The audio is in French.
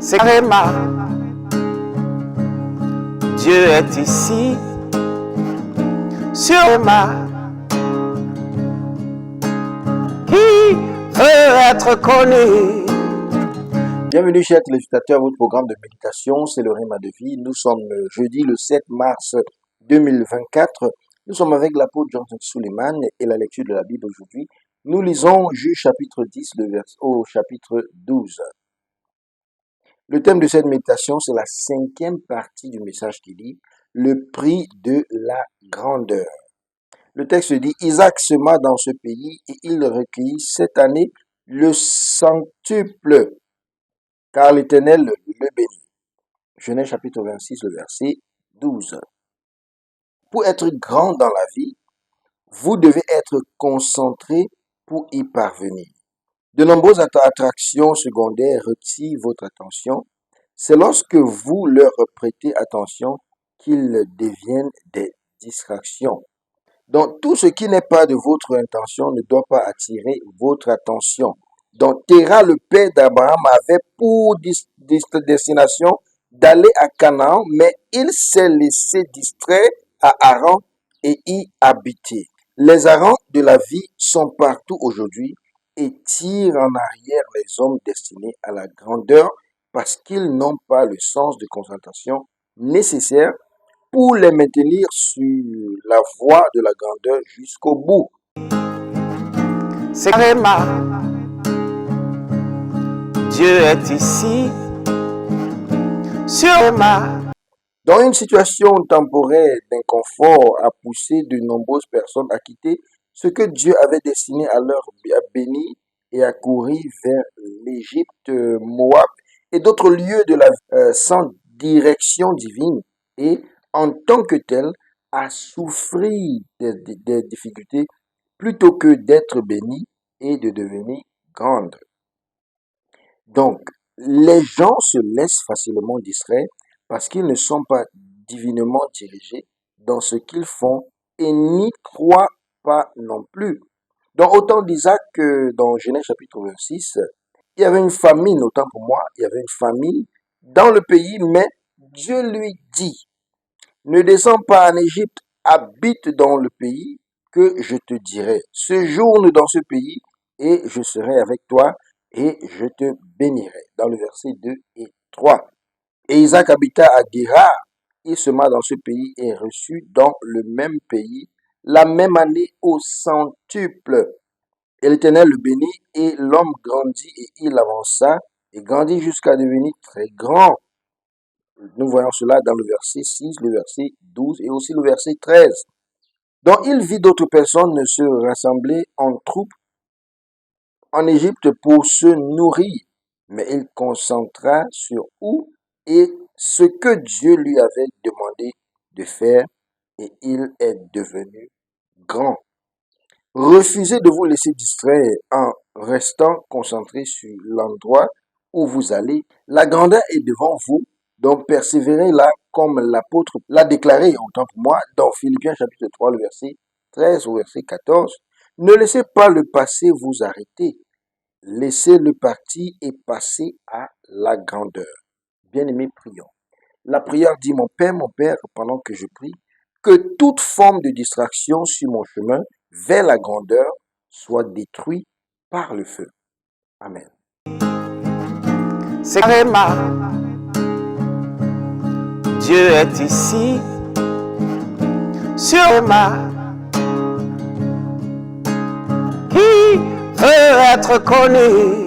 c'est Réma. Dieu est ici, sur Réma. Qui veut être connu? Bienvenue chers téléspectateurs à votre programme de méditation, c'est le Réma de vie. Nous sommes jeudi le 7 mars 2024. Nous sommes avec l'apôtre Johnson Suleiman et la lecture de la Bible aujourd'hui. Nous lisons Juge chapitre 10 au chapitre 12. Le thème de cette méditation, c'est la 5e partie du message qui dit « Le prix de la grandeur ». Le texte dit « Isaac sema dans ce pays et il recueillit cette année le centuple, car l'Éternel le bénit. » Genèse chapitre 26, le verset 12. Pour être grand dans la vie, vous devez être concentré pour y parvenir. De nombreuses attractions secondaires retirent votre attention. C'est lorsque vous leur prêtez attention qu'ils deviennent des distractions. Donc, tout ce qui n'est pas de votre intention ne doit pas attirer votre attention. Donc, Terah, le père d'Abraham, avait pour destination d'aller à Canaan, mais il s'est laissé distraire à Haran et y habiter. Les Harans de la vie sont partout aujourd'hui et tirent en arrière les hommes destinés à la grandeur parce qu'ils n'ont pas le sens de concentration nécessaire pour les maintenir sur la voie de la grandeur jusqu'au bout. C'est Réma. Dieu est ici, sur Réma. Dans une situation temporaire d'inconfort a poussé de nombreuses personnes à quitter ce que Dieu avait destiné à leur bénir et à courir vers l'Égypte, Moab et d'autres lieux de la vie sans direction divine et en tant que tel à souffrir des difficultés plutôt que d'être béni et de devenir grande. Donc, les gens se laissent facilement distraire parce qu'ils ne sont pas divinement dirigés dans ce qu'ils font et n'y croient pas non plus. Donc, autant d'Isaac que dans Genèse chapitre 26, il y avait une famine, autant pour moi, il y avait une famine dans le pays, mais Dieu lui dit, ne descends pas en Égypte, habite dans le pays que je te dirai. Séjourne dans ce pays et je serai avec toi et je te bénirai. Dans le verset 2 et 3. Et Isaac habita à Guérar, il sema dans ce pays et reçut dans le même pays la même année au centuple. Et l'Éternel le bénit et l'homme grandit et il avança et grandit jusqu'à devenir très grand. Nous voyons cela dans le verset 6, le verset 12 et aussi le verset 13. Donc il vit d'autres personnes se rassembler en troupes en Égypte pour se nourrir, mais il concentra sur où et ce que Dieu lui avait demandé de faire et il est devenu grand. Refusez de vous laisser distraire en restant concentré sur l'endroit où vous allez. La grandeur est devant vous, donc persévérez là comme l'apôtre l'a déclaré, autant pour moi, dans Philippiens chapitre 3, le verset 13 au verset 14. Ne laissez pas le passé vous arrêter. Laissez-le partir et passez à la grandeur. Bien-aimés, prions. La prière dit, mon Père, pendant que je prie, que toute forme de distraction sur mon chemin vers la grandeur soit détruite par le feu. Amen. C'est Réma. Dieu est ici, sur Réma. Qui veut être connu?